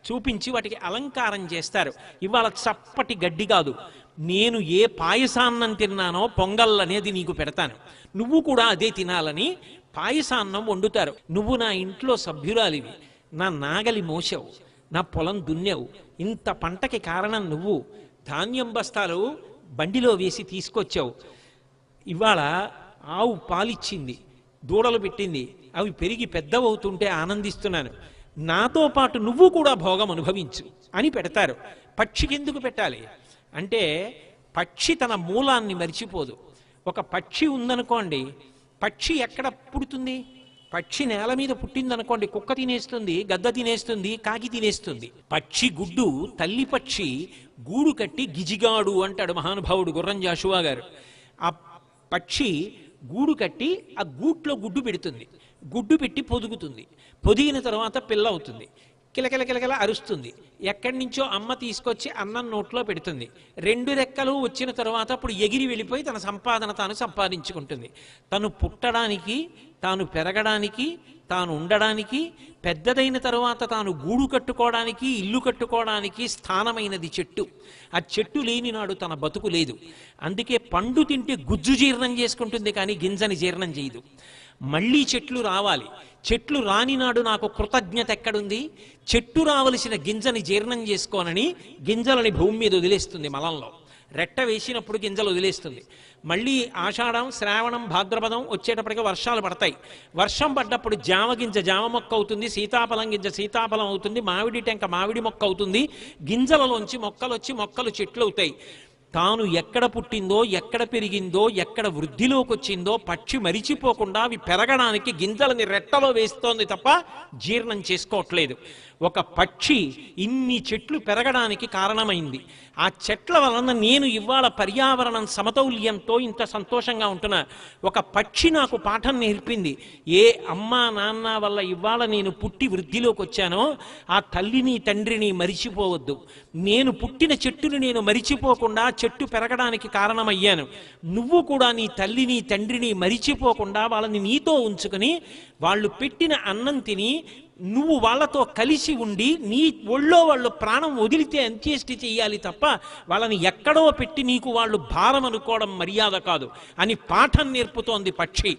చూపించి వాటికి అలంకారం చేస్తారు. ఇవాళ చప్పటి గడ్డి కాదు, నేను ఏ పాయసాన్నం తిన్నానో పొంగల్ అనేది నీకు పెడతాను, నువ్వు కూడా అదే తినాలని పాయసాన్నం వండుతారు. నువ్వు నా ఇంట్లో సభ్యురాలివి, నా నాగలి మోసావు, నా పొలం దున్యావు, ఇంత పంటకి కారణం నువ్వు, ధాన్యం బస్తాలు బండిలో వేసి తీసుకొచ్చావు, ఇవాళ ఆవు పాలిచ్చింది, దూడలు పెట్టింది, అవి పెరిగి పెద్దవవుతుంటే ఆనందిస్తున్నాను, నాతో పాటు నువ్వు కూడా భోగం అనుభవించు అని పెడతారు. పక్షికి ఎందుకు పెట్టాలి అంటే పక్షి తన మూలాన్ని మరిచిపోదు. ఒక పక్షి ఉందనుకోండి, పక్షి ఎక్కడ పుడుతుంది? పక్షి నేల మీద పుట్టిందనుకోండి, కుక్క తినేస్తుంది, గద్ద తినేస్తుంది, కాకి తినేస్తుంది. పక్షి గుడ్డు, తల్లి పక్షి గూడు కట్టి గిజిగాడు అంటాడు మహానుభావుడు గుర్రం జాషువా గారు. ఆ పక్షి గూడు కట్టి ఆ గూట్లో గుడ్డు పెడుతుంది, గుడ్డు పెట్టి పొదుగుతుంది, పొదిగిన తర్వాత పిల్ల అవుతుంది, కిలకిల కిలకిల అరుస్తుంది, ఎక్కడి నుంచో అమ్మ తీసుకొచ్చి అన్నం నోట్లో పెడుతుంది, 2 రెక్కలు వచ్చిన తర్వాత అప్పుడు ఎగిరి వెళ్ళిపోయి తన సంపాదన తాను సంపాదించుకుంటుంది. తను పుట్టడానికి, తాను పెరగడానికి, తాను ఉండడానికి, పెద్దదైన తరువాత తాను గూడు కట్టుకోవడానికి, ఇల్లు కట్టుకోవడానికి స్థానమైనది చెట్టు. ఆ చెట్టు లేని నాడు తన బతుకు లేదు. అందుకే పండు తింటే గుజ్జు జీర్ణం చేసుకుంటుంది కానీ గింజని జీర్ణం చేయదు. మళ్ళీ చెట్లు రావాలి, చెట్లు రాని నాడు నాకు కృతజ్ఞత ఎక్కడుంది? చెట్టు రావలసిన గింజని జీర్ణం చేసుకోనని గింజలని భూమి మీద వదిలేస్తుంది, మలంలో రెట్ట వేసినప్పుడు గింజలు వదిలేస్తుంది. మళ్ళీ ఆషాఢం, శ్రావణం, భాద్రపదం వచ్చేటప్పటికి వర్షాలు పడతాయి. వర్షం పడ్డప్పుడు జామ గింజ జామ మొక్క అవుతుంది, సీతాఫలం గింజ సీతాఫలం అవుతుంది, మామిడి టెంక మామిడి మొక్క అవుతుంది, గింజలలోంచి మొక్కలు వచ్చి మొక్కలు చెట్లు అవుతాయి. తాను ఎక్కడ పుట్టిందో, ఎక్కడ పెరిగిందో, ఎక్కడ వృద్ధిలోకి వచ్చిందో పక్షి మరిచిపోకుండా అవి పెరగడానికి గింజలని రెట్టలో వేస్తోంది తప్ప జీర్ణం చేసుకోవట్లేదు. ఒక పక్షి ఇన్ని చెట్లు పెరగడానికి కారణమైంది. ఆ చెట్ల వలన నేను ఇవాళ పర్యావరణం సమతౌల్యంతో ఇంత సంతోషంగా ఉంటున్నా. ఒక పక్షి నాకు పాఠం నేర్పింది. ఏ అమ్మా నాన్న వల్ల ఇవాళ నేను పుట్టి వృద్ధిలోకి వచ్చానో ఆ తల్లిని తండ్రిని మరిచిపోవద్దు. నేను పుట్టిన చెట్టుని నేను మరిచిపోకుండా చెట్టు పెరగడానికి కారణమయ్యాను. నువ్వు కూడా నీ తల్లిని తండ్రిని మరిచిపోకుండా వాళ్ళని నీతో ఉంచుకొని వాళ్ళు పెట్టిన అన్నం తిని నువ్వు వాళ్ళతో కలిసి ఉండి నీ ఒళ్ళో వాళ్ళు ప్రాణం వదిలితే అంత్యేష్టి చెయ్యాలి తప్ప వాళ్ళని ఎక్కడో పెట్టి నీకు వాళ్ళు భారం అనుకోవడం మర్యాద కాదు అని పాఠం నేర్పుతోంది పక్షి.